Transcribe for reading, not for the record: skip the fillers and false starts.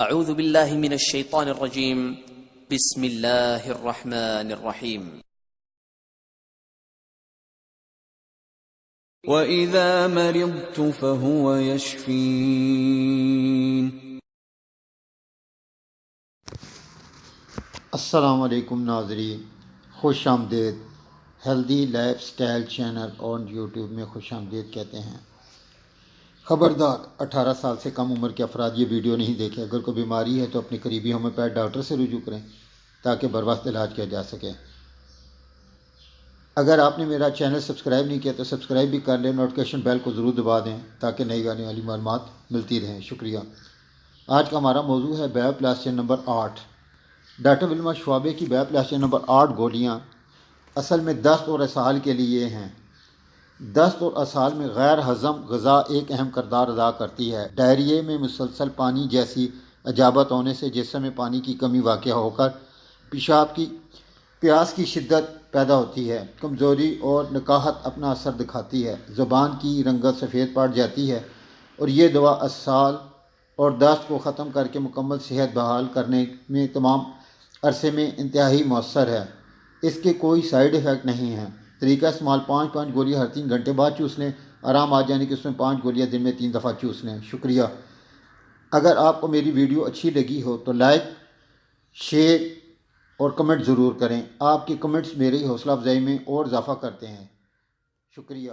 اعوذ باللہ من الشیطان الرجیم بسم اللہ الرحمن الرحیم وَإِذَا مَرِضْتُ فَهُوَ يَشْفِينِ۔ السلام علیکم ناظرین، خوش آمدید۔ ہیلدی لائف سٹائل چینل اور یوٹیوب میں خوش آمدید کہتے ہیں۔ خبردار، 18 سال سے کم عمر کے افراد یہ ویڈیو نہیں دیکھیں۔ اگر کوئی بیماری ہے تو اپنے قریبی ہومیوپیتھ ڈاکٹر سے رجوع کریں تاکہ بروقت علاج کیا جا سکے۔ اگر آپ نے میرا چینل سبسکرائب نہیں کیا تو سبسکرائب بھی کر لیں، نوٹیفیکیشن بیل کو ضرور دبا دیں تاکہ نئی آنے والی معلومات ملتی رہیں۔ شکریہ۔ آج کا ہمارا موضوع ہے بایوپلاسٹین نمبر 8۔ ڈاکٹر ولما شوابے کی بایوپلاسٹین نمبر 8 گولیاں اصل میں دست اور اسہال کے لیے ہیں۔ دست اور اسہال میں غیر ہضم غذا ایک اہم کردار ادا کرتی ہے۔ ڈائریا میں مسلسل پانی جیسی اجابت ہونے سے جسم میں پانی کی کمی واقع ہو کر پیاس کی شدت پیدا ہوتی ہے، کمزوری اور نکاہت اپنا اثر دکھاتی ہے، زبان کی رنگت سفید پڑ جاتی ہے، اور یہ دوا اسہال اور دست کو ختم کر کے مکمل صحت بحال کرنے میں تمام عرصے میں انتہائی مؤثر ہے۔ اس کے کوئی سائیڈ ایفیکٹ نہیں ہیں۔ طریقہ استعمال: 5 گولیاں ہر 3 گھنٹے بعد چوس لیں۔ آرام آ جانے کی اس میں 5 گولیاں دن میں 3 دفعہ چوس لیں۔ شکریہ۔ اگر آپ کو میری ویڈیو اچھی لگی ہو تو لائک، شیئر اور کمنٹ ضرور کریں۔ آپ کی کمنٹس میری حوصلہ افزائی میں اور اضافہ کرتے ہیں۔ شکریہ۔